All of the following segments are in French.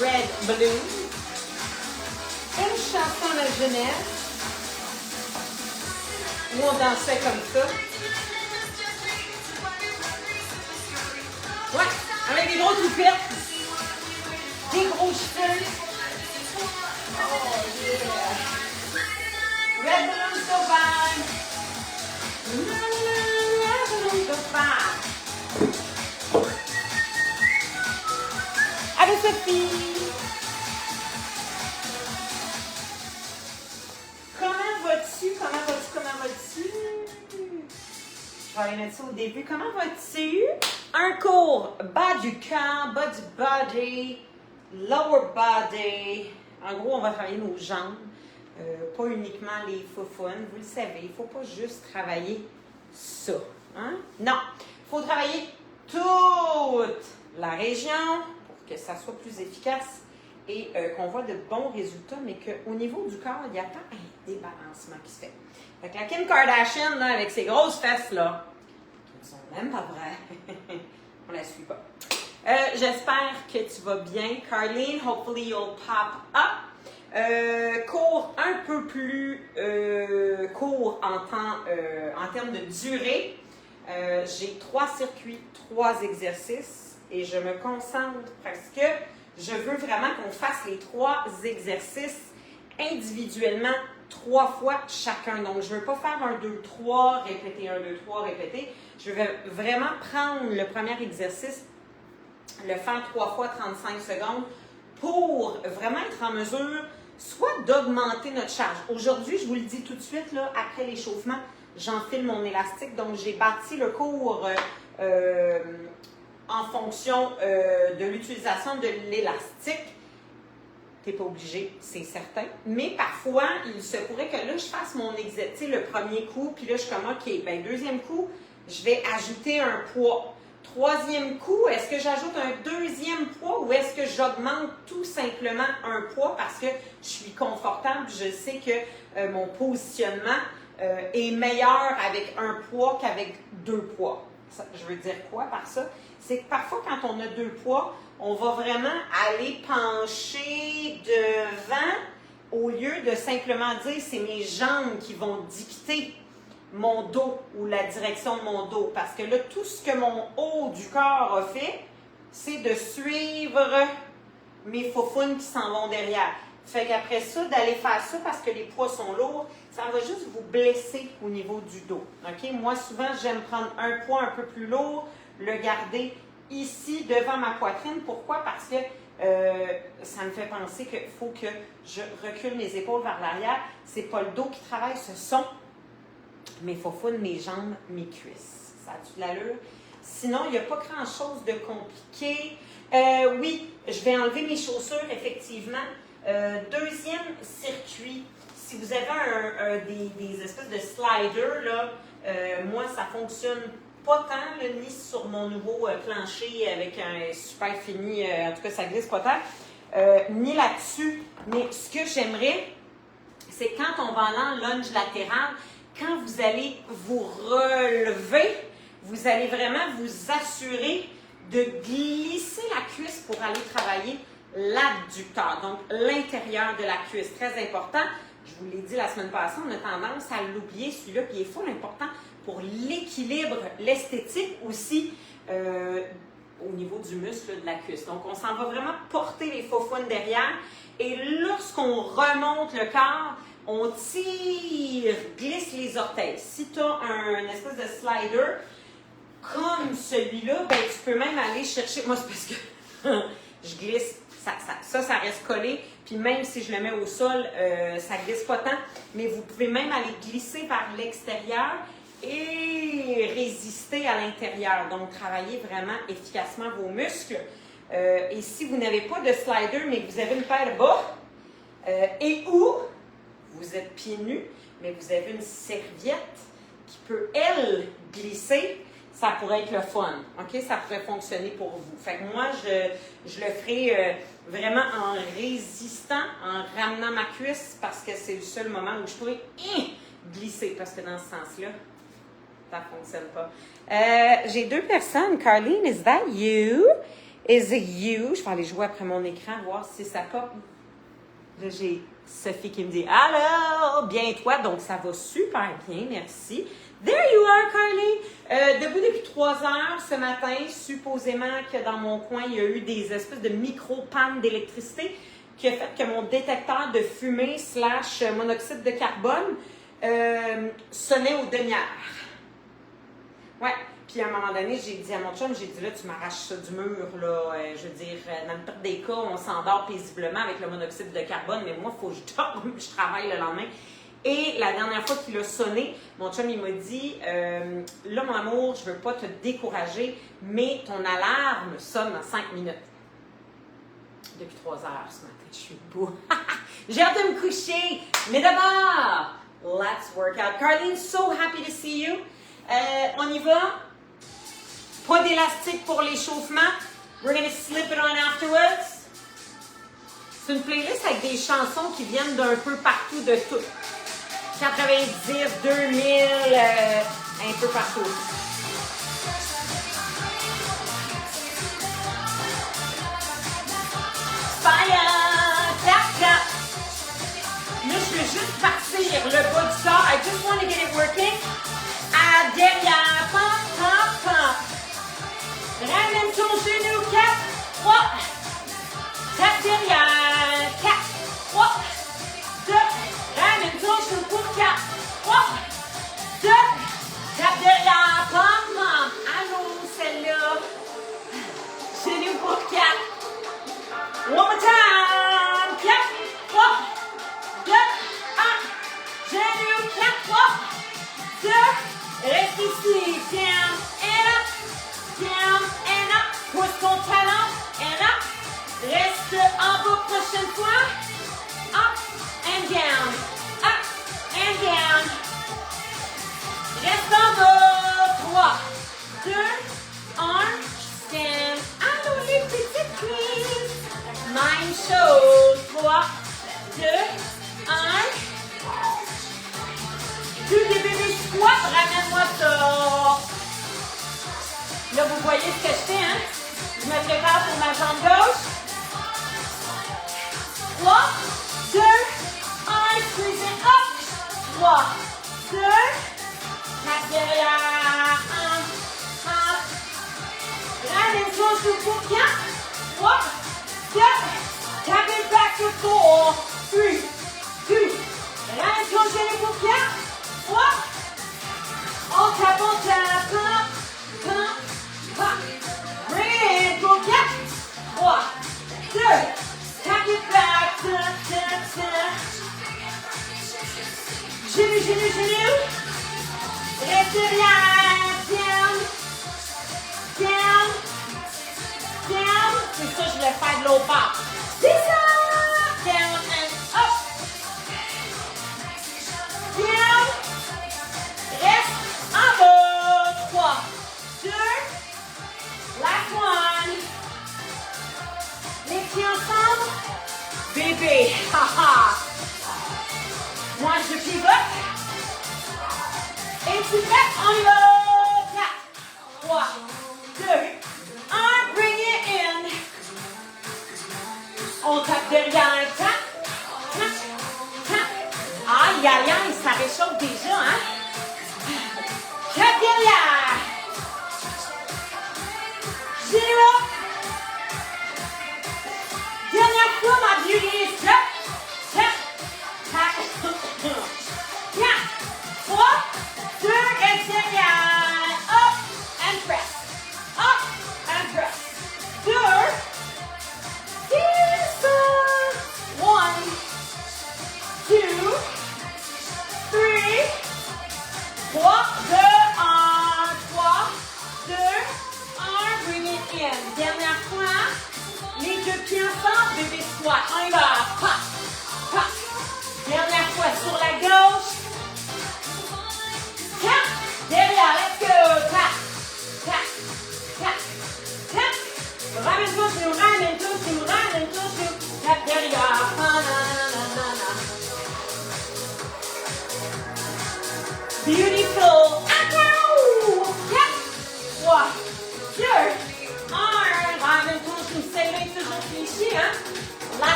Red Balloon. Une chanson de jeunesse où on dansait comme ça. Ouais, avec des gros toupettes, des gros cheveux. Oh yeah! Red Balloon so fine. Red Balloon so fine. Avec Sophie. Comment vas-tu? Je vais aller mettre ça au début. Comment vas-tu? Un cours bas du corps, bas du body, lower body. En gros, on va travailler nos jambes, pas uniquement les faufounes. Vous le savez, il ne faut pas juste travailler ça. Hein? Non, il faut travailler toute la région pour que ça soit plus efficace et qu'on voit de bons résultats, mais qu'au niveau du corps, il y a pas un débalancement qui se fait. Fait que la Kim Kardashian, là, avec ses grosses fesses, là, qui ne sont même pas vraies, on la suit pas. J'espère que tu vas bien, Carleen. Hopefully you'll pop up. Cours un peu plus court en termes de durée. J'ai 3 circuits, 3 exercices et je me concentre parce que je veux vraiment qu'on fasse les 3 exercices individuellement 3 fois chacun. Donc, je ne veux pas faire 1, 2, 3, répéter 1, 2, 3, répéter. Je veux vraiment prendre le premier exercice, le faire 3 fois 35 secondes pour vraiment être en mesure soit d'augmenter notre charge. Aujourd'hui, je vous le dis tout de suite, là, après l'échauffement, j'enfile mon élastique. Donc, j'ai bâti le cours en fonction de l'utilisation de l'élastique. Tu n'es pas obligé, c'est certain. Mais parfois, il se pourrait que là, je fasse mon exercice, le premier coup, puis là, je suis comme, OK, ben deuxième coup, je vais ajouter un poids. Troisième coup, est-ce que j'ajoute un deuxième poids ou est-ce que j'augmente tout simplement un poids parce que je suis confortable, je sais que mon positionnement est meilleur avec un poids qu'avec 2 poids. Ça, je veux dire quoi par ça? C'est que parfois, quand on a 2 poids, on va vraiment aller pencher devant au lieu de simplement dire c'est mes jambes qui vont dicter mon dos ou la direction de mon dos. Parce que là, tout ce que mon haut du corps a fait, c'est de suivre mes faufounes qui s'en vont derrière. Fait qu'après ça, d'aller faire ça parce que les poids sont lourds, ça va juste vous blesser au niveau du dos. OK? Moi, souvent, j'aime prendre un poids un peu plus lourd, le garder ici devant ma poitrine. Pourquoi? Parce que ça me fait penser qu'il faut que je recule mes épaules vers l'arrière. C'est pas le dos qui travaille, ce sont mes faufounes, mes jambes, mes cuisses. Ça a-tu de l'allure? Sinon, il n'y a pas grand-chose de compliqué. Oui, je vais enlever mes chaussures, effectivement. Deuxième circuit, si vous avez des espèces de sliders, là, moi, ça fonctionne pas tant, là, ni sur mon nouveau plancher avec un super fini, en tout cas, ça glisse pas tant, ni là-dessus. Mais ce que j'aimerais, c'est quand on va aller en lunge latéral, quand vous allez vous relever, vous allez vraiment vous assurer de glisser la cuisse pour aller travailler l'abducteur, donc l'intérieur de la cuisse. Très important. Je vous l'ai dit la semaine passée, on a tendance à l'oublier, celui-là, puis il est fort important pour l'équilibre, l'esthétique aussi au niveau du muscle de la cuisse. Donc, on s'en va vraiment porter les faufounes derrière. Et lorsqu'on remonte le corps, on tire, glisse les orteils. Si tu as un espèce de slider comme celui-là, ben, tu peux même aller chercher. Moi, c'est parce que je glisse. Ça reste collé. Puis même si je le mets au sol, ça ne glisse pas tant. Mais vous pouvez même aller glisser par l'extérieur et résister à l'intérieur. Donc, travailler vraiment efficacement vos muscles. Et si vous n'avez pas de slider, mais que vous avez une paire de bas, et où vous êtes pieds nus, mais vous avez une serviette qui peut, elle, glisser, ça pourrait être le fun. OK? Ça pourrait fonctionner pour vous. Fait que moi, je le ferai vraiment en résistant, en ramenant ma cuisse, parce que c'est le seul moment où je pourrais glisser, parce que dans ce sens-là, ça ne fonctionne pas. J'ai 2 personnes. Carleen, is that you? Is it you? Je vais aller jouer après mon écran, voir si ça pop. Là, j'ai Sophie qui me dit « Alors, bien toi? » Donc, ça va super bien, merci. There you are, Carly! Debout depuis 3 heures ce matin, supposément que dans mon coin, il y a eu des espèces de micro-pannes d'électricité qui a fait que mon détecteur de fumée / monoxyde de carbone sonnait aux demi-heures. Ouais. Puis à un moment donné, j'ai dit à mon chum, j'ai dit là, tu m'arraches ça du mur, là. Je veux dire, dans le pire des cas, on s'endort paisiblement avec le monoxyde de carbone, mais moi, il faut que je dorme, je travaille le lendemain. Et la dernière fois qu'il a sonné, mon chum, il m'a dit, là, mon amour, je veux pas te décourager, mais ton alarme sonne dans 5 minutes. Depuis 3 heures ce matin, je suis debout. J'ai hâte de me coucher, mais d'abord, let's work out. Carline, so happy to see you. On y va. Pas d'élastique pour l'échauffement. We're going to slip it on afterwards. C'est une playlist avec des chansons qui viennent d'un peu partout, de tout. 90, 2000, un peu partout. Fire! Clap, clap! Là, je veux juste partir le bas du corps. I just want to get it working. À derrière, pump, pump, pump. Ramène ton genou, 4, 3. Tape derrière, 4, 3, 2. Ramène ton genou pour 4, 3, 2. Tape derrière, pump, pump. Allô, celle-là. Genou pour 4. One more time. 4, 3, 2, 1. Genou, 4, 3, 2. Reste ici. Down and up. Down and up. Pousse ton talon and up. Reste en bas prochaine fois. Up and down. Up and down. Reste en bas. 3, 2, 1. Stand. Allô les petites queens. Même chose. 3, 2, 1. Tous les bébés squats, ramène-moi ça. Là, vous voyez ce que je fais, hein? Je me prépare pour ma jambe gauche. 3, 2, 1, squeeze it up. 3, 2, 4 derrière. 1, 1. Ramène ton genou pour 4. 3, 2. Tap it back to 4. 3, 2. Ramène ton genou pour 4. 3. On tape, pump, pump, pump. Bring it in pour 4. 3, 2. Tap it back. Genou, genou, genou. Reste derrière. Down, down, down. C'est ça, je vais faire de l'autre part. C'est ça. Down and up. Down. Reste en bas. 3, 2. Last one. Les pieds ensemble. Bébé. Haha. Moi, je pivote. Et tu fais, on y va. 4, 3, 2, 1. Bring it in. On tape derrière. Tap, tap, tap. Aïe, aïe, aïe, ça réchauffe déjà, hein? Tape derrière. Genou up. Dernière fois, ma beauty. Tap, tap, tap. 4, 3, 2, et derrière. Up and press. Up and press. 2. 6. 1.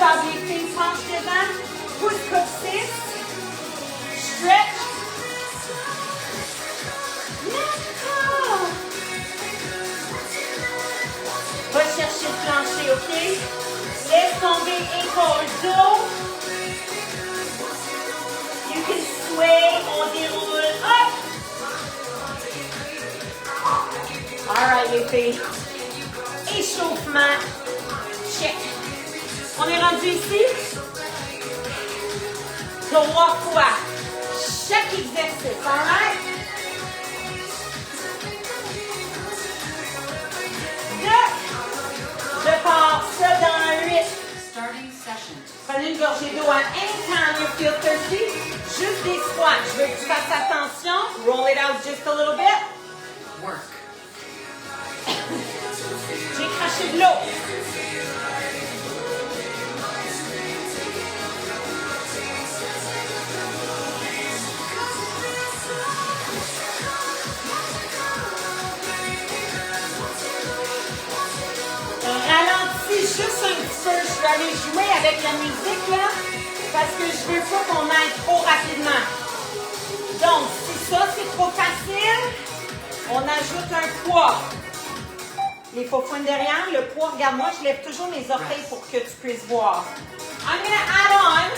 job, les filles. Penche devant. Pousse comme 6. Stretch. Va chercher le plancher, OK? Laisse tomber épaule, dos. You can sway, on déroule, hop! All right, les filles. Échauffement. Check. On est rendu ici. 3 fois. Chaque exercice, all right? 2. Je pars ça dans 8. Starting session. Prenez une gorgée d'eau à anytime you feel thirsty. Juste des squats. Je veux que tu fasses attention. Roll it out just a little bit. Work. J'ai craché de l'eau. Ralentis juste un petit peu. Je vais aller jouer avec la musique là parce que je veux pas qu'on aille trop rapidement. Donc, si ça c'est trop facile, on ajoute un poids. Les faux points derrière, le poids, regarde-moi, je lève toujours mes orteils pour que tu puisses voir. I'm gonna add on.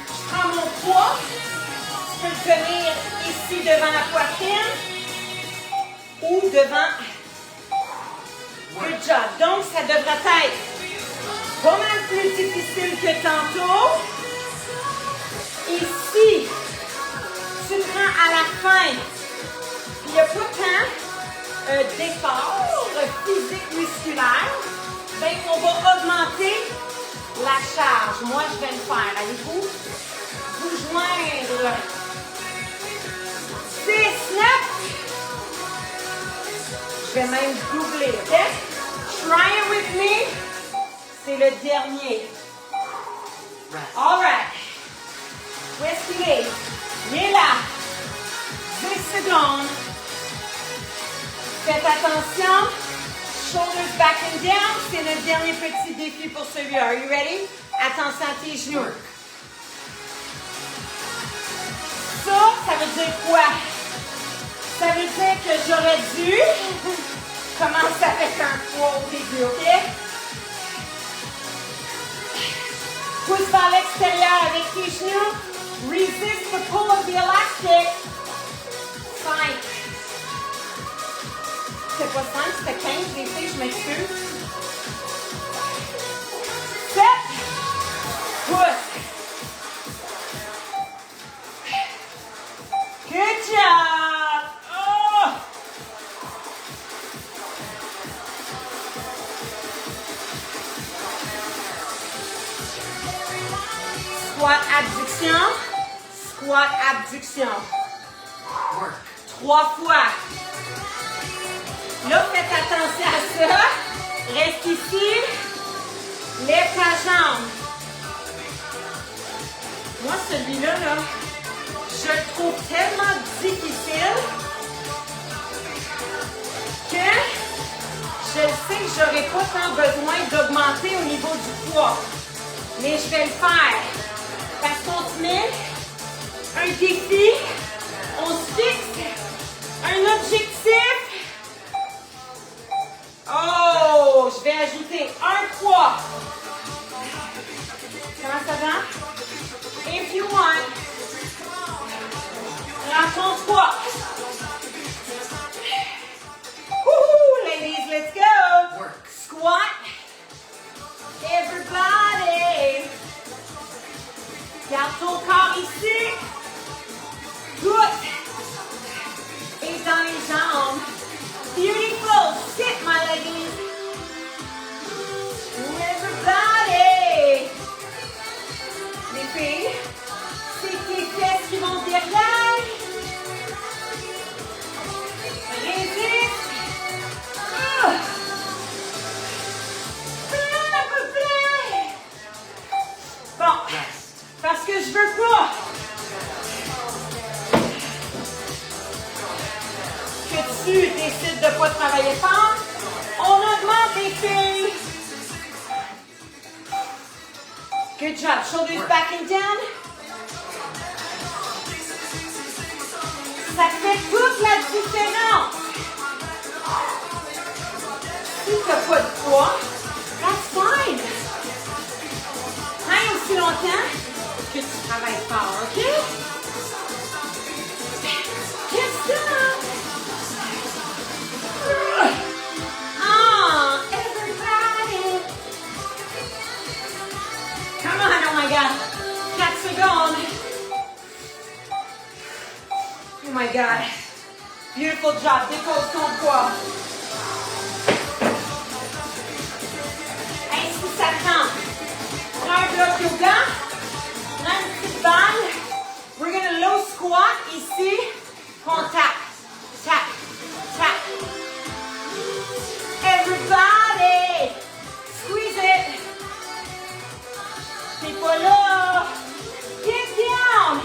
Je prends mon poids. Tu peux le tenir ici devant la poitrine ou devant. Good job. Donc, ça devrait être pas mal plus difficile que tantôt. Ici, tu prends à la fin. Il n'y a pas tant d'effort physique musculaire. Bien, on va augmenter la charge. Moi, je vais le faire. Allez-vous vous joindre? 6, 9. Je vais même doubler, OK? Try it with me. C'est le dernier. All right. Où est-ce qu'il est? Il est là. 10 secondes. Faites attention. Shoulders back and down. C'est le dernier petit défi pour celui-là. Are you ready? Attention à tes genoux. Ça veut dire quoi? Ça veut dire que j'aurais dû commencer avec un poids au début, OK? Pousse vers l'extérieur avec tes genoux. Resist the pull of the elastic. 5. C'était pas 5, c'était 15, les filles, je m'excuse. 7. Pousse. Good job. Oh. Squat, abduction. Squat, abduction. 3 fois. Là, faites attention à ça. Reste ici. Lève ta jambe. Moi, celui-là, là, je le trouve tellement difficile que je sais que j'aurais pas tant besoin d'augmenter au niveau du poids. Mais je vais le faire. Parce qu'on se met un défi, on se fixe un objectif. Oh, je vais ajouter un poids. Comment ça va? If you want. Prends ton poids. Woo, ladies, let's go. Squat. Everybody. Garde ton corps ici. Good. Et dans les jambes. Beautiful. Sit, my ladies. Everybody. Les filles, c'est tes fesses qui vont derrière. Résiste. Plein à peu près. Bon, parce que je veux pas que tu décides de ne pas travailler fort. On augmente les filles. Good job. Shoulders back and down. Ça fait toute la différence. Si tu n'as pas de poids, that's fine. Rien aussi longtemps que tu travailles fort, OK? Get down. Everybody. Come on, oh my God. 4 secondes. Oh my God. Beautiful job. Dépose ton poids. Hey, si ça tente, prends un bloc yoga. Prends une petite balle. We're going to low squat ici. Contact. Tap. Tap. Everybody. Squeeze it. T'es pas là. Get down.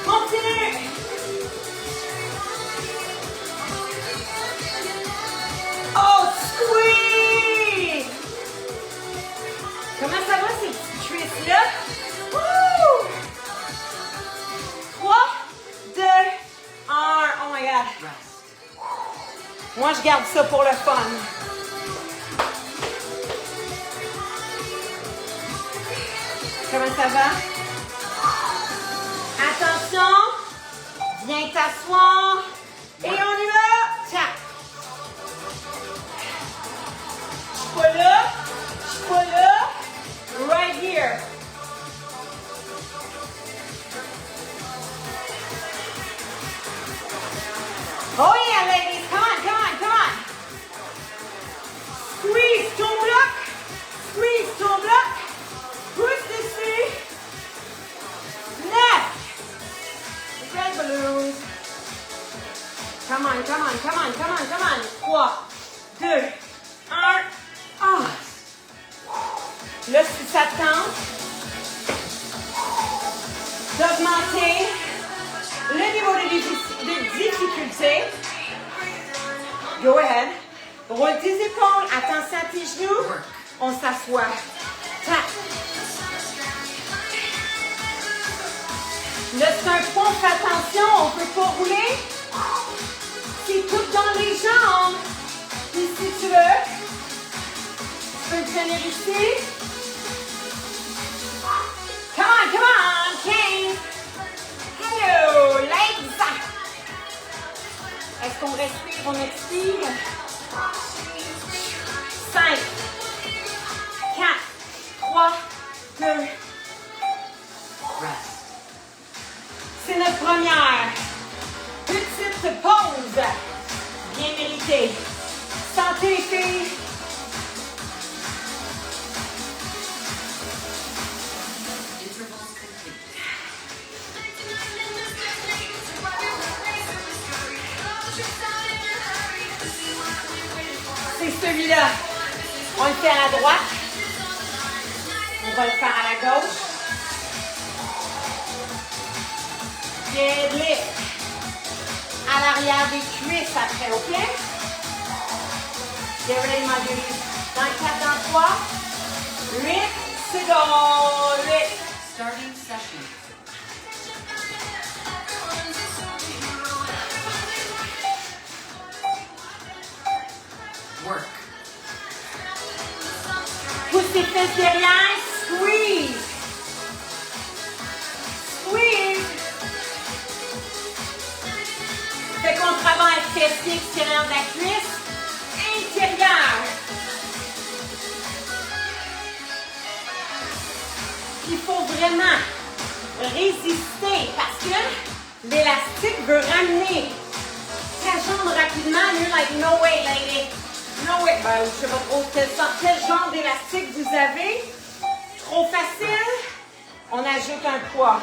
Continue. Oh, squeeze. Comment ça va ces petites cuisses-là? Woo! 3, 2, 1. Oh my God. Moi, je garde ça pour le fun. Comment ça va? Attention. Viens t'asseoir. Et on y va. Tap. Je suis pas là. Je suis pas là. Right here. Oh yeah, ladies. Come on, come on, come on. Squeeze ton bloc. Squeeze ton bloc. Pousse dessus. 9. Red balloons. Come on, come on, come on, come on, come on. 3, 2, 1. Ah. Là, si ça tente d'augmenter le niveau de difficulté, go ahead. Roule tes épaules, attention à tes genoux. On s'assoit. Tap. Là, c'est un point, fais attention, on ne peut pas rouler. C'est tout dans les jambes. Puis si tu veux, tu peux venir ici. Come on, Kane. Hello, legs. Est-ce qu'on respire, on expire? 5, 4, 3, 2. C'est notre première petite pause. Bien méritée. Santé, filles. C'est celui-là. On le fait à la droite. On va le faire à la gauche. Deadlift. À l'arrière des cuisses après, OK? Get ready, my duties. Dans le 4, dans le 3. 8 secondes. 8. Starting session. Work. Pousse tes fesses derrière. Squeeze. Squeeze. Fait qu'on travaille fessier extérieur de la cuisse. Intérieur. Il faut vraiment résister parce que l'élastique veut ramener ta jambe rapidement. You're like, no way, lady. No way. Ben, je sais pas trop quel genre d'élastique vous avez. Trop facile. On ajoute un poids.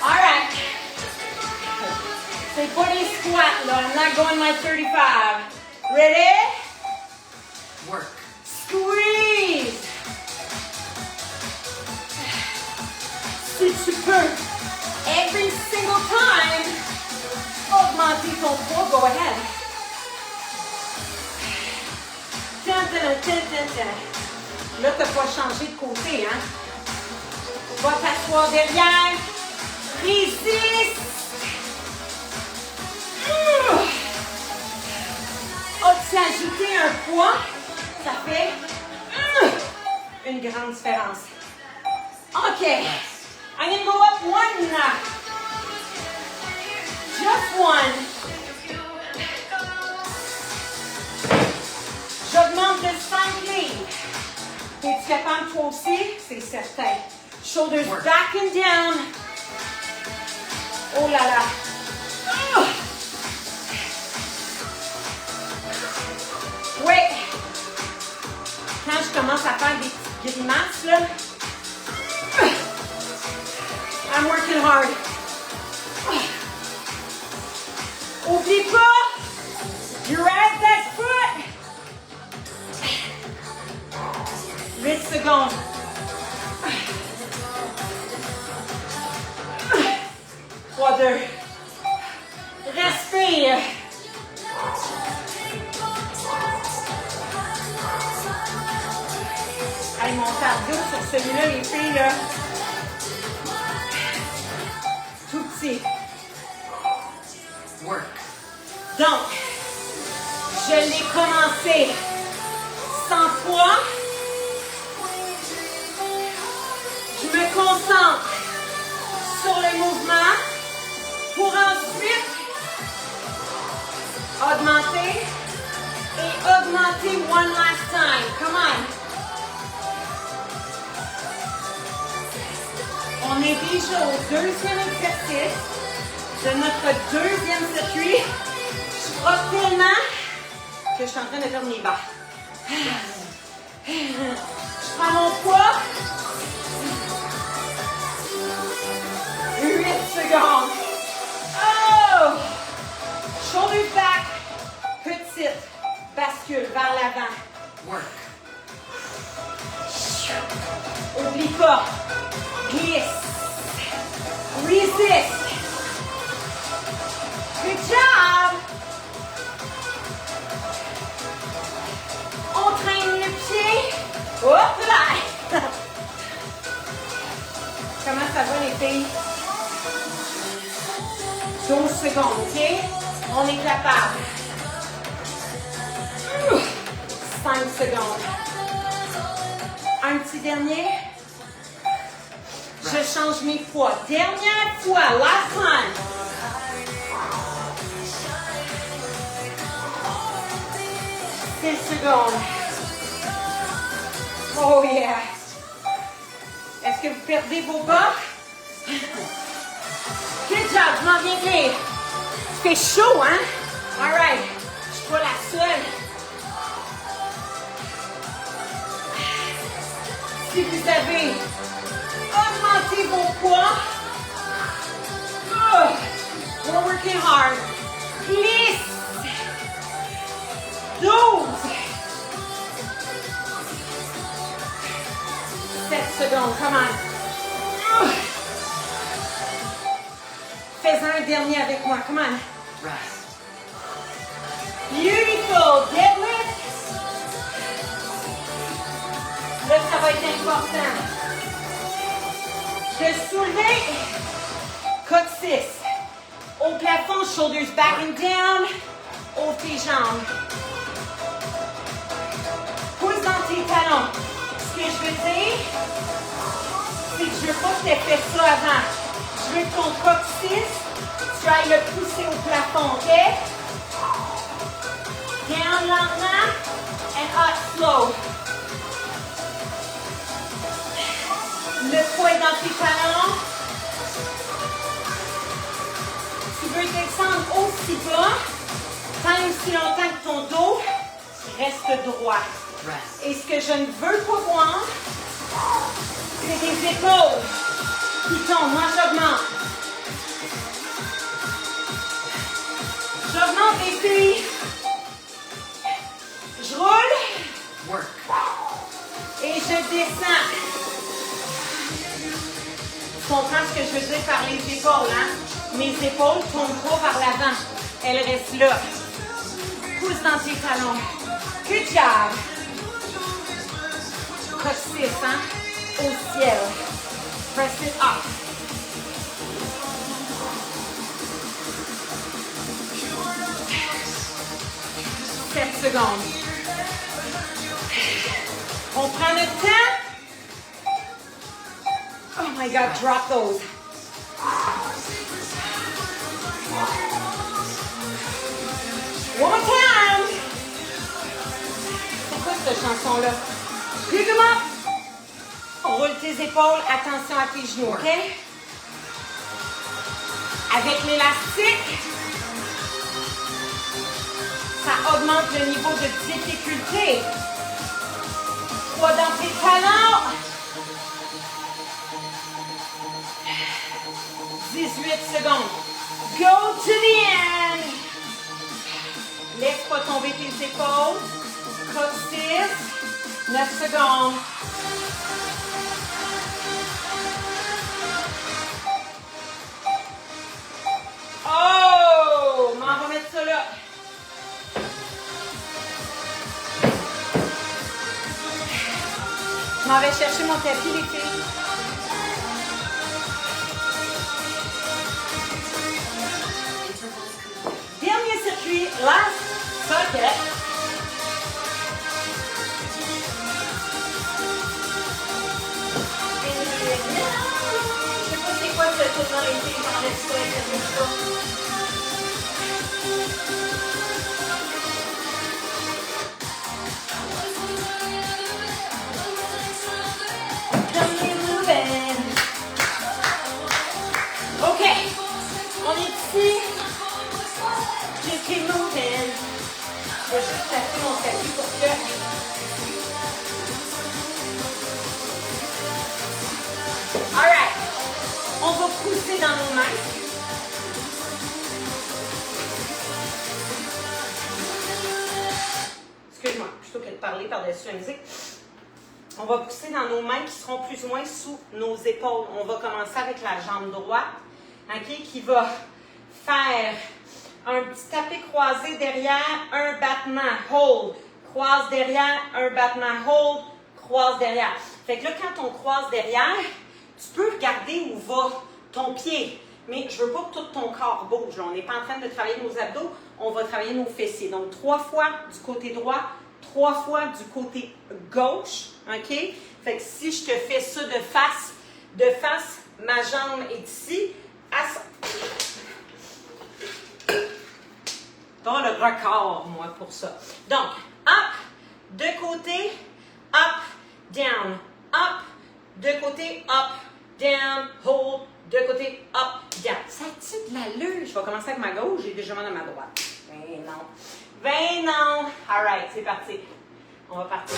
Alright. C'est pas les squats, là. I'm not going like 35. Ready? Work. Squeeze. Si tu peux, every single time, augmente augmenter ton poids, go ahead. Là, tu n'as pas changé de côté, hein? Va t'asseoir derrière. Résiste. As-tu ajouté un poids? Ça fait une grande différence. OK. I'm going to go up one. Just one. J'augmente de 5 livres. Es-tu capable toi aussi? C'est certain. Shoulders back and down. Oh là là. Oui. Quand je commence à faire des petites grimaces, là, I'm working hard. Oublie pas, you ride that foot. 8 secondes. 3, 2. Respire. Hey, mon cardio sur celui-là, les filles, là. Tout petit. Work. Donc, je l'ai commencé sans poids. Je me concentre sur le mouvement pour ensuite augmenter et augmenter one last time. Come on. On est déjà au deuxième exercice de notre deuxième circuit. Je frotte tellement que je suis en train de perdre mes bas. Je prends mon poids. 8 secondes. Oh! Shoulders back. Petite. Bascule vers l'avant. Work. Oublie pas. Glisse. Resist. Good job. On traîne le pied. Hop là. Comment ça va les filles? 12 secondes, ok? On est capable. 5 secondes. Un petit dernier. Je change mes poids. Dernière fois, last time. Secondes. Oh yeah. Est-ce que vous perdez vos bas? Good job, je m'en viens bien. Il fait chaud, hein? All right. Je suis pas la seule. Si vous avez augmenté vos poids, we're working hard. Glisse. 12. 7 secondes, come on. Fais un dernier avec moi, come on. Rest. Beautiful, deadlift. Là, ça va être important. De soulever, côte 6. Au plafond, shoulders back and down. Ouvre tes jambes. Pousse dans tes talons. Ce que je veux dire, c'est que je veux pas que tu aies fait ça avant. Je veux que ton coccyx, tu ailles le pousser au plafond, OK? Down lentement and up slow. Le poids est dans tes talons. Tu veux descendre aussi bas, tant et aussi longtemps que ton dos reste droit. Et ce que je ne veux pas voir, c'est des épaules qui tombent. Moi, j'augmente. J'augmente les filles. Je roule. Work. Et je descends. Tu comprends ce que je veux dire par les épaules, hein? Mes épaules ne tombent pas vers l'avant. Elle reste là. Pousse dans tes talons. Good job. Coche 6, hein? Au ciel. Press it up. 7 secondes. On prend le temps. Oh my God, drop those. One more time. C'est quoi cette chanson-là? Pick them up. Roule tes épaules. Attention à tes genoux, OK? Avec l'élastique, ça augmente le niveau de difficulté. 3 dans tes talons. 18 secondes. Go to the end. Laisse pas tomber tes épaules. Cote 6. 9 secondes. Oh! Mais on va mettre ça là. Je m'en vais chercher mon tapis, les filles. Dernier circuit, last socket. Je sais pas c'est quoi ce tour dans les filles, j'en laisse ça, OK, on est ici. Just keep moving. Je vais juste placer mon tapis pour que... Alright. On va pousser dans nos mains. Excuse-moi, plutôt que de parler par-dessus la musique. On va pousser dans nos mains qui seront plus ou moins sous nos épaules. On va commencer avec la jambe droite, okay, qui va faire un petit tapis croisé derrière, un battement, hold. Croise derrière, un battement, hold, croise derrière. Fait que là, quand on croise derrière, tu peux regarder où va ton pied. Mais je veux pas que tout ton corps bouge. Là. On n'est pas en train de travailler nos abdos, on va travailler nos fessiers. Donc, 3 fois du côté droit, 3 fois du côté gauche, OK? Fait que si je te fais ça de face, ma jambe est ici, dans le record, moi, pour ça. Donc, up, de côté, up, down, up, de côté, up, down, hold, de côté, up, down. Ça a-tu de l'allure? Je vais commencer avec ma gauche, j'ai déjà mal à ma droite. Ben non. Ben non. All right, c'est parti. On va partir.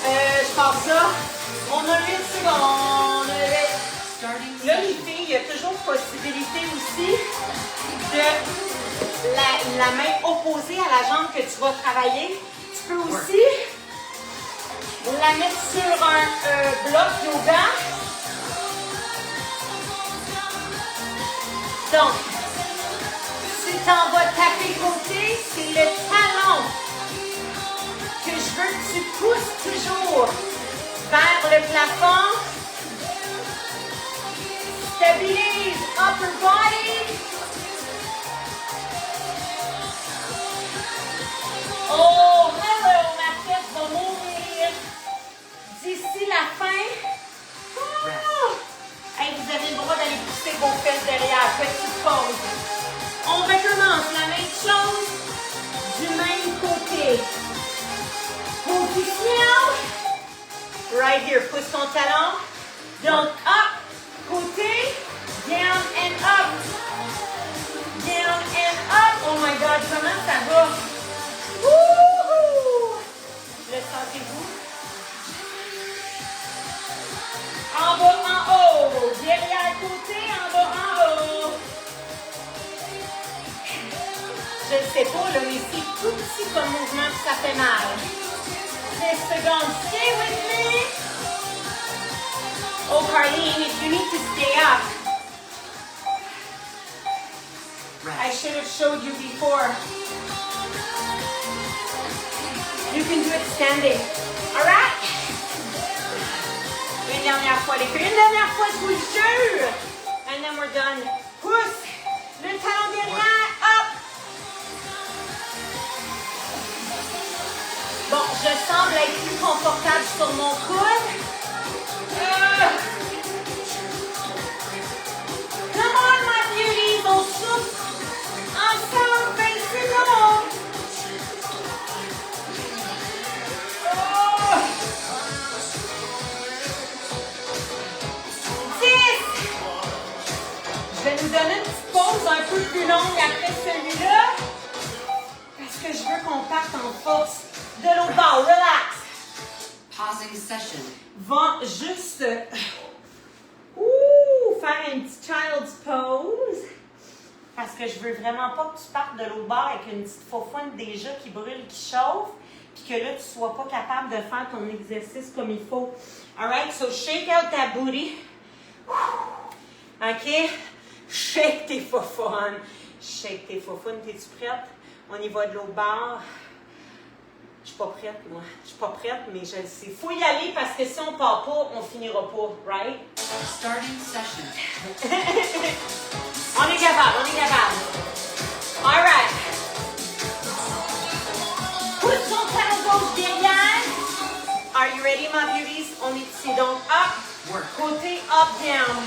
Je pars ça. On a 8 secondes. Là, les filles, il y a toujours possibilité aussi de la main opposée à la jambe que tu vas travailler. Tu peux aussi la mettre sur un bloc yoga. Donc, si tu en vas taper côté, c'est le talon que je veux que tu pousses toujours vers le plafond. Stabilise upper body. Oh, hello, ma tête va mourir. D'ici la fin. Oh. Hey, vous avez le droit d'aller pousser vos fesses derrière. Petite pause. On recommence la même chose du même côté. Position. Right here. Pousse ton talon. Donc, up. Côté. Down and up. Down and up. Oh my God, comment ça va? Wouhou! Le sentez-vous? En bas, en haut. Derrière, côté, en bas, en haut. Je ne sais pas, là, mais c'est tout petit comme mouvement que ça fait mal. 10 secondes. Stay with me. OK. Carlene, if you need to stay up, I Rest. should have showed you before. You can do it standing. All right? Une dernière fois, les filles. Une dernière fois, je vous le jure. And then we're done. Pousse. Le talon derrière. Up. Bon, je semble être plus confortable sur mon coude. Come on, my beauties. On souffle ensemble 20 secondes. Oh. 10. Je vais nous donner une petite pause un peu plus longue après celui-là. Parce que je veux qu'on parte en force. De l'autre bord, relax. Pausing session. Va juste faire une petite child's pose. Parce que je veux vraiment pas que tu partes de l'autre bord avec une petite faufoune déjà qui brûle, qui chauffe. Puis que là, tu sois pas capable de faire ton exercice comme il faut. Alright, so shake out that booty. OK? Shake tes faufounes. Shake tes faufounes. T'es-tu prête? On y va de l'autre bord. Je suis pas prête, moi. Je suis pas prête, mais je le sais. Faut y aller parce que si on part pas, on finira pas, right? Starting session. On est capable, on est capable. All right. Pousse ton talon gauche derrière. Are you ready, my beauties? On est ici, donc up, Work. côté, up, down.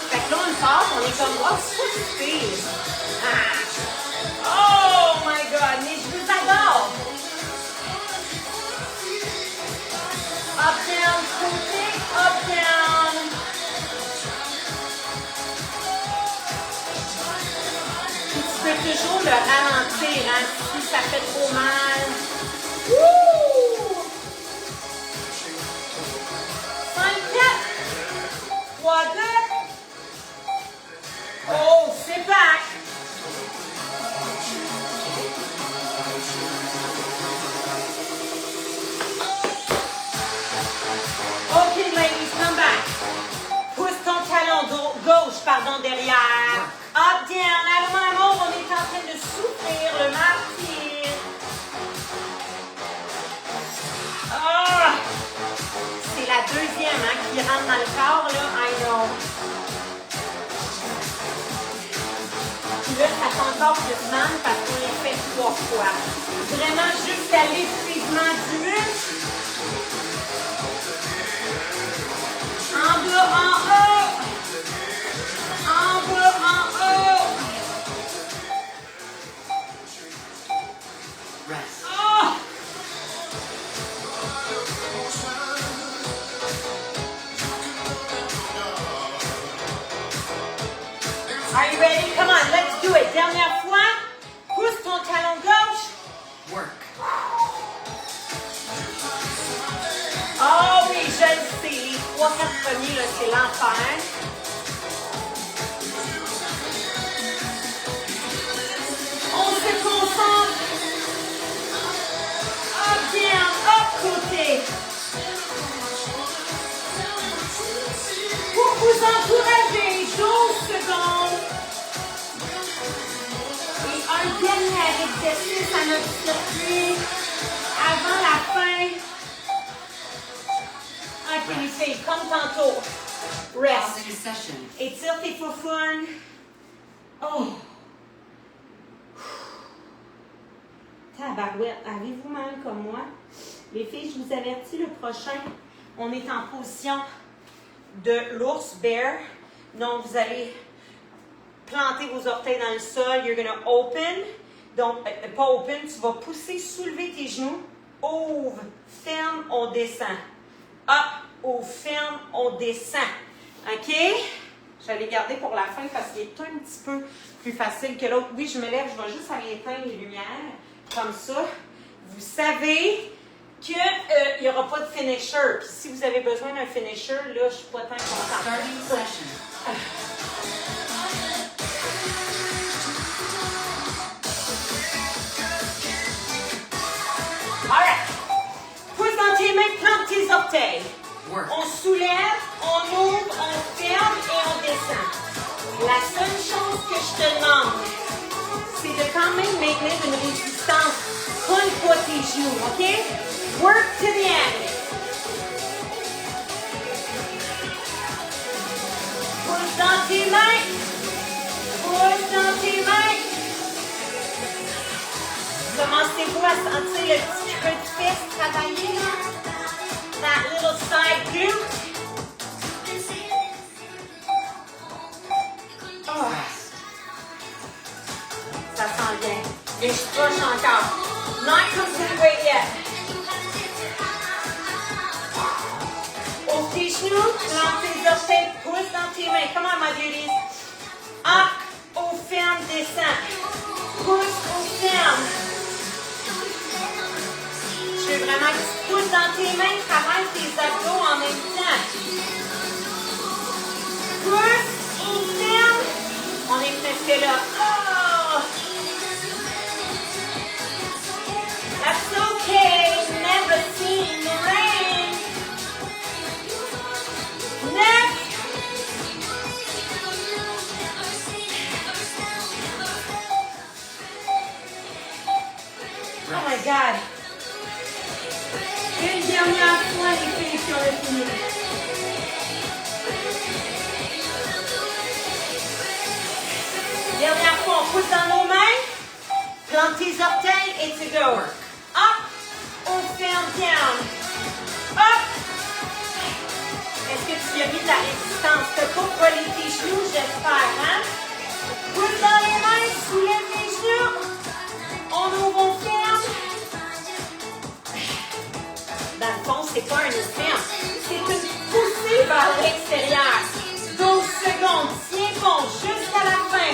Fait que là, on part, on est comme, oh, c'est quoi ce fille? Ah. Oh my God, mais je vous adore. Up, down, côté, up, down. Puis tu peux toujours le ralentir, hein, si ça fait trop mal. Wouh! 5, 4, 3, 2. Oh, c'est back. OK, ladies, come back. Pousse ton talon gauche, derrière. Up, down. Allô, mon amour, on est en train de souffrir le martyr. Ah! C'est la deuxième qui rentre dans le corps, là. I know. Puis là, ça fait encore plus mal parce qu'on les fait 3 fois. Vraiment jusqu'à l'épuisement du muscle. En bas, en haut. En bas, en haut. Rest. Oh! Are you ready? Come on, let's do it. Dernière fois. Pousse ton talon gauche. Work. Oh oui, je le sais. Les 3-4 premiers, là, c'est l'enfer. On se concentre. Up, down, up, côté. Pour vous encourager, 12 secondes. Et un dernier exercice à notre circuit avant la fin. OK, les filles, comme tantôt. Rest. Pausing session. Étire tes faufounes. Oh! Tabarouette, avez-vous mal comme moi? Les filles, je vous avertis, le prochain, on est en position de l'ours bear. Donc, vous allez planter vos orteils dans le sol. You're gonna open. Donc, pas open, tu vas pousser, soulever tes genoux. Ouvre, ferme, on descend. Up, ouvre, ferme, on descend. OK? Je vais les garder pour la fin parce qu'il est un petit peu plus facile que l'autre. Oui, je me lève, je vais juste aller éteindre les lumières. Comme ça. Vous savez qu'il n'y aura pas de finisher. Puis si vous avez besoin d'un finisher, là, je suis pas tant contente. Starting session. All right. Pousse dans tes mains, plante tes orteils. Work. On soulève, on ouvre, on ferme et on descend. La seule chose que je te demande, c'est de quand même maintenir une résistance. Colle pas tes genoux, OK? Work to the end. Pousse dans tes mains. Pousse dans tes mains. Commencez-vous à sentir le petit creux de fesse travailler, là? That little side glute. Oh. Ça sent bien. Et je push encore. Not complete weight yet. Ouvre tes genoux, plante tes orteils, pousse dans tes mains. Come on, my beauties. Up, au ferme, descend. Pousse, au ferme. Je veux vraiment que tu pousses dans tes mains, travaille tes abdos en même temps. Pousse, au ferme. On est presque là. Oh! That's okay. Never seen the rain. Next. Oh my God. Une dernière fois, les filles, si on a fini. Dernière fois, on pousse dans nos mains. Plante tes orteils et to go. Up, on ferme, down. Up. Est-ce que tu as mis de la résistance? Tu n'as pas collé tes genoux, j'espère, hein? Pousse dans les mains, soulève les genoux. On ouvre, on ferme. Dans le fond, c'est pas un ferme. C'est une poussée vers l'extérieur. 12 secondes, tiens bon, jusqu'à la fin.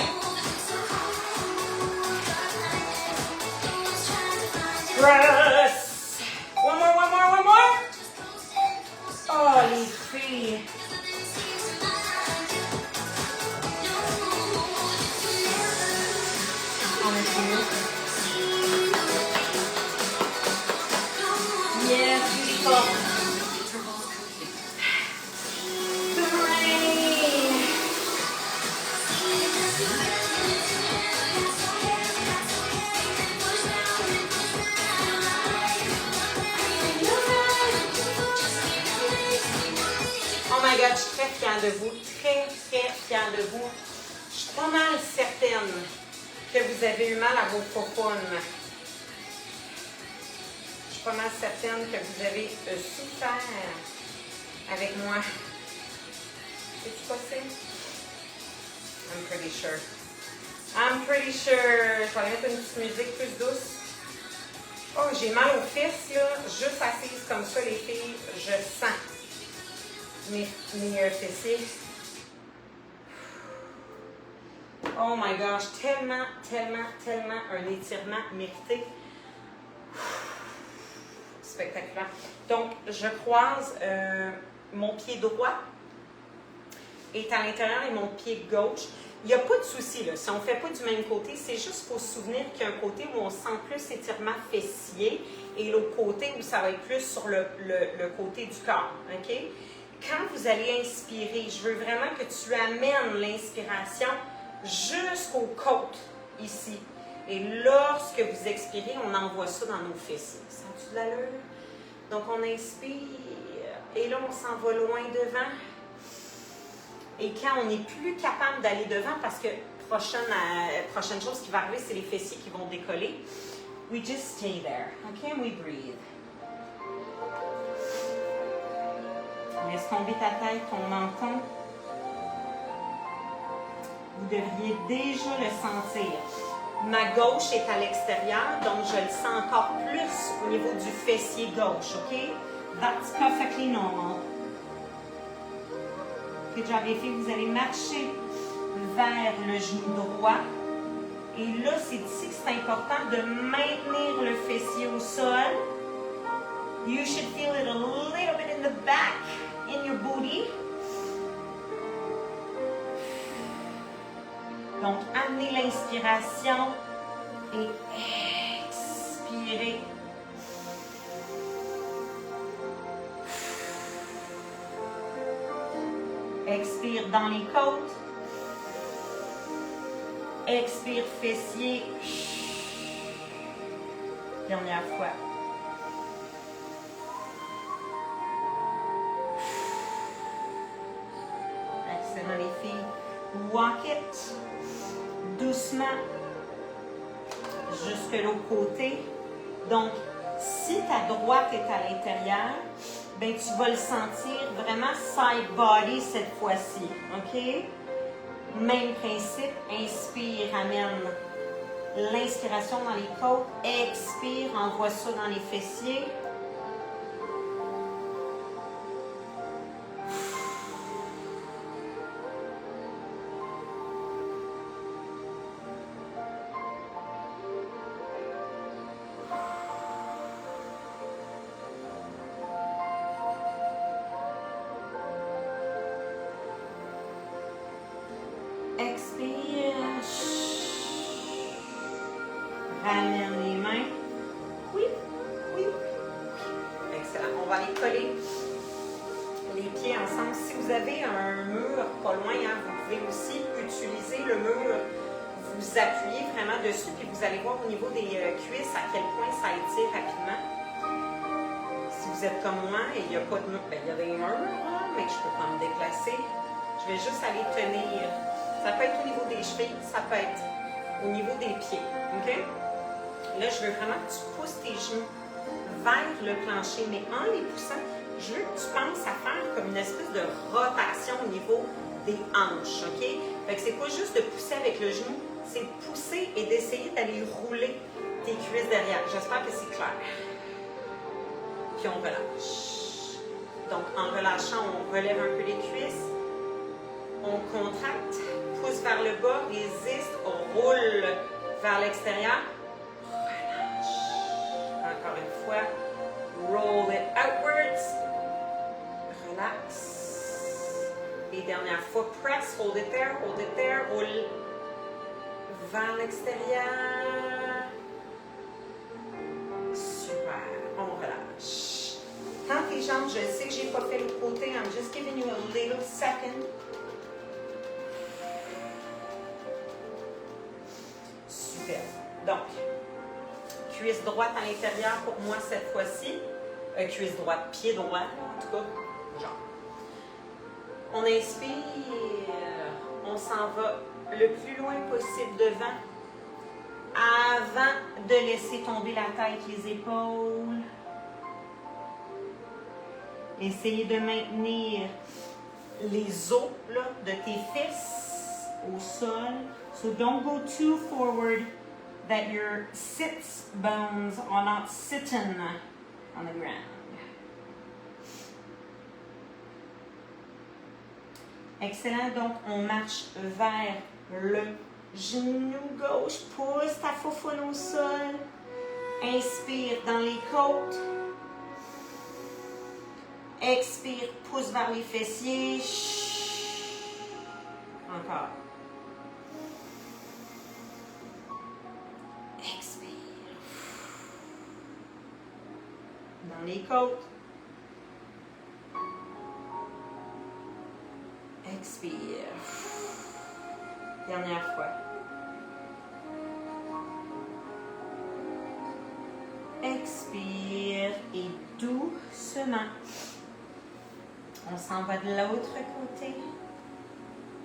Press. One more, one more, one more. Oh, les filles. On est fini. Yes, beautiful. The rain. Oh my God, je suis très fière de vous, très, très fière de vous. Je suis pas mal certaine que vous avez eu mal à vos popounes. Je suis pas mal certaine que vous avez souffert avec moi. C'est-tu possible? I'm pretty sure. I'm pretty sure. Je vais mettre une petite musique plus douce. Oh, j'ai mal aux fesses, là. Juste assise comme ça, les filles, je sens mes fessiers. Oh my gosh, tellement, tellement, tellement un étirement mérité. Spectaculaire. Donc, je croise mon pied droit est à l'intérieur et mon pied gauche. Il n'y a pas de souci, là. Si on ne fait pas du même côté, c'est juste pour se souvenir qu'il y a un côté où on sent plus étirement fessier et l'autre côté où ça va être plus sur le côté du corps. OK? Quand vous allez inspirer, je veux vraiment que tu amènes l'inspiration jusqu'aux côtes, ici. Et lorsque vous expirez, on envoie ça dans nos fessiers. Sens-tu de l'allure? Donc, on inspire et là, on s'en va loin devant. Et quand on n'est plus capable d'aller devant, parce que prochaine chose qui va arriver, c'est les fessiers qui vont décoller. We just stay there. OK? We breathe. Laisse tomber ta tête, ton menton. Vous devriez déjà le sentir. Ma gauche est à l'extérieur, donc je le sens encore plus au niveau du fessier gauche, OK? That's perfectly normal. Good job, les filles, vous allez marcher vers le genou droit. Et là, c'est ici que c'est important de maintenir le fessier au sol. You should feel it a little bit in the back, in your booty. Donc, amenez l'inspiration et expirez. Expire dans les côtes. Expire fessier. Dernière fois. Excellent les filles. Walk it. Doucement. Jusque l'autre côté. Donc, si ta droite est à l'intérieur, ben tu vas le sentir vraiment side body cette fois-ci. OK? Même principe. Inspire, amène l'inspiration dans les côtes. Expire, envoie ça dans les fessiers. Expire. Ramène les mains. Oui, oui. Excellent. On va aller coller les pieds ensemble. Si vous avez un mur pas loin, hein, vous pouvez aussi utiliser le mur. Vous appuyez vraiment dessus, puis vous allez voir au niveau des cuisses à quel point ça étire rapidement. Si vous êtes comme moi et il n'y a pas de mur, ben, il y a des murs, là, mais je ne peux pas me déplacer. Je vais juste aller tenir. Ça peut être au niveau des chevilles, ça peut être au niveau des pieds. OK? Là, je veux vraiment que tu pousses tes genoux vers le plancher, mais en les poussant, je veux que tu penses à faire comme une espèce de rotation au niveau des hanches. OK? Fait que c'est pas juste de pousser avec le genou, c'est de pousser et d'essayer d'aller rouler tes cuisses derrière. J'espère que c'est clair. Puis on relâche. Donc, en relâchant, on relève un peu les cuisses. On contracte, pousse vers le bas, résiste, on roule vers l'extérieur. Relâche. Encore une fois. Roll it outwards. Relax. Et dernière fois, press, hold it there, roule vers l'extérieur. Super. On relâche. Quand tes jambes, je sais que j'ai pas fait le côté, I'm just giving you a little second. Super. Donc, cuisse droite à l'intérieur pour moi cette fois-ci. Cuisse droite, pied droit, en tout cas, genre. On inspire, on s'en va le plus loin possible devant, avant de laisser tomber la tête, les épaules. Essayez de maintenir les os là, de tes fesses au sol. So don't go too forward that your sits bones are not sitting on the ground. Excellent. Donc, on marche vers le genou gauche. Pousse ta foufoune au sol. Inspire dans les côtes. Expire, pousse vers les fessiers. Encore. Expire. Dans les côtes. Expire. Dernière fois. Expire et doucement. On s'en va de l'autre côté.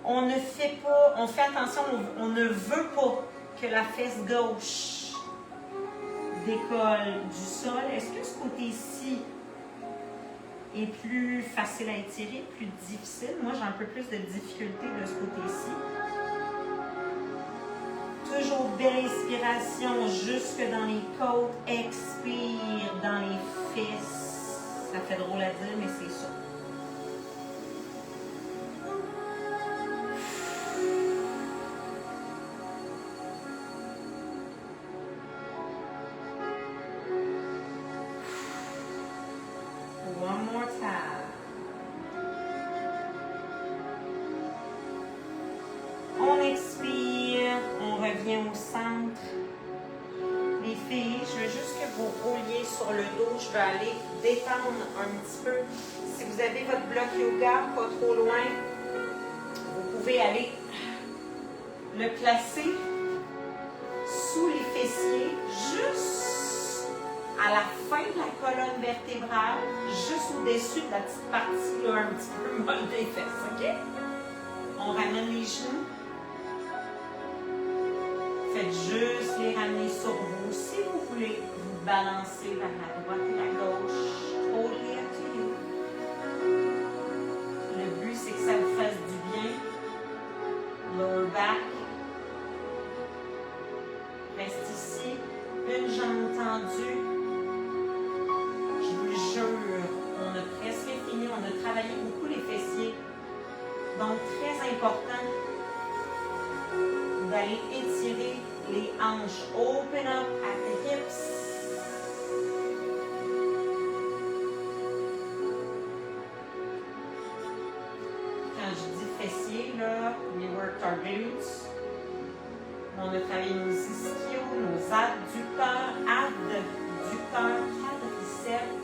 On ne fait pas, on fait attention, on ne veut pas que la fesse gauche décolle du sol. Est-ce que ce côté-ci est plus facile à étirer, plus difficile? Moi, j'ai un peu plus de difficulté de ce côté-ci. Toujours belle inspiration jusque dans les côtes. Expire dans les fesses. Ça fait drôle à dire, mais c'est ça. One more time. On expire, on revient au centre. Les filles, je veux juste que vous rouliez sur le dos. Je vais aller détendre un petit peu. Si vous avez votre bloc yoga, pas trop loin, pouvez aller le placer sous les fessiers, juste à la fin de la colonne vertébrale, juste au-dessus de la petite partie là, un petit peu molle des fesses, OK? On ramène les genoux. Faites juste les ramener sur vous. Si vous voulez vous balancer vers la droite et la gauche, totally up to you. Le but, c'est que ça vous fasse du bien. Lower back. Reste ici. Une jambe tendue. Je vous le jure, on a presque fini. On a travaillé beaucoup les fessiers. Donc, très important d'aller étirer les hanches. Open up at the hips. Quand je dis fessiers, là, we work our glutes. On a travaillé nos ischios, nos adducteurs, quadriceps.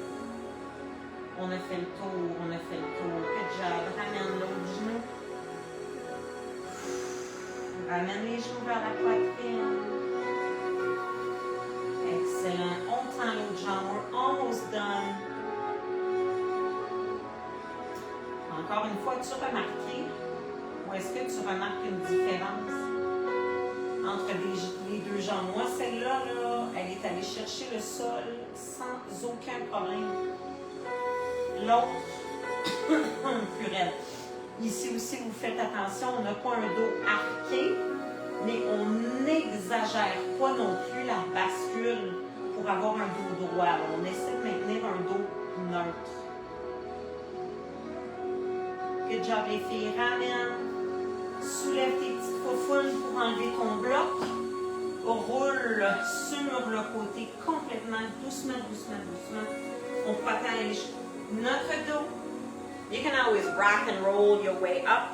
On a fait le tour, Good job. Ramène l'autre genou. Ramène les genoux vers la poitrine. Excellent. On tend l'autre jambe. We're almost done. Encore une fois, as-tu remarqué ou est-ce que tu remarques une différence entre les deux jambes? Moi, celle-là, là, elle est allée chercher le sol sans aucun problème. L'autre, plus raide. Ici aussi, vous faites attention, on n'a pas un dos arqué, mais on n'exagère pas non plus la bascule pour avoir un dos droit. Alors, on essaie de maintenir un dos neutre. Good job, les filles. Ramène. Soulève tes petites faufounes pour enlever ton bloc. Roule sur le côté complètement, doucement. On protège notre dos. You can always rock and roll your way up.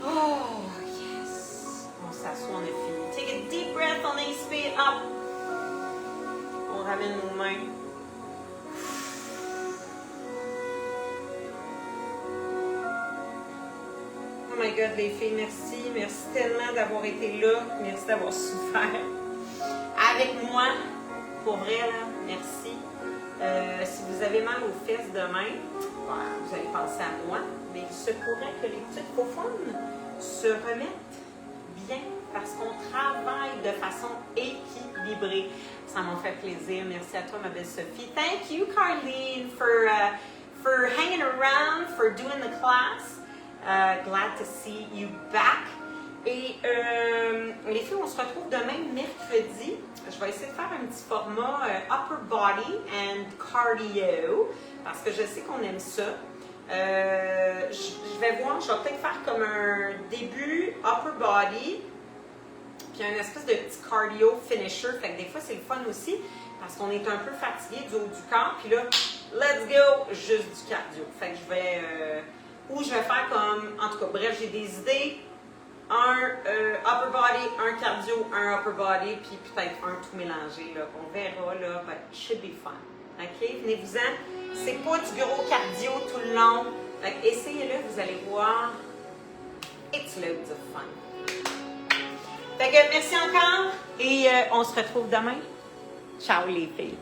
Oh, yes. On s'assoit, on a fini. Take a deep breath, on inspire, up. On ramène nos mains. Oh my God, les filles, merci. Merci tellement d'avoir été là. Merci d'avoir souffert avec moi. Pour vrai, là, merci. Si vous avez mal aux fesses demain, vous allez penser à moi, mais il se pourrait que les petites faufounes se remettent bien parce qu'on travaille de façon équilibrée. Ça m'a fait plaisir. Merci à toi, ma belle Sophie. Thank you, Carleen, for hanging around, for doing the class. Glad to see you back. Et les filles, on se retrouve demain, mercredi. Je vais essayer de faire un petit format upper body and cardio parce que je sais qu'on aime ça. Je vais voir, je vais peut-être faire comme un début upper body puis un espèce de petit cardio finisher. Fait que des fois, c'est le fun aussi parce qu'on est un peu fatigué du haut du corps. Puis là, let's go, juste du cardio. Fait que je vais... ou je vais faire comme... En tout cas, bref, j'ai des idées. Un upper body, un cardio, un upper body, puis peut-être un tout mélangé. Là. On verra, là, but it should be fun. OK? Venez-vous-en. C'est pas du gros cardio tout le long. Fait que essayez-le, vous allez voir. It's loads of fun. Fait que merci encore et on se retrouve demain. Ciao les filles.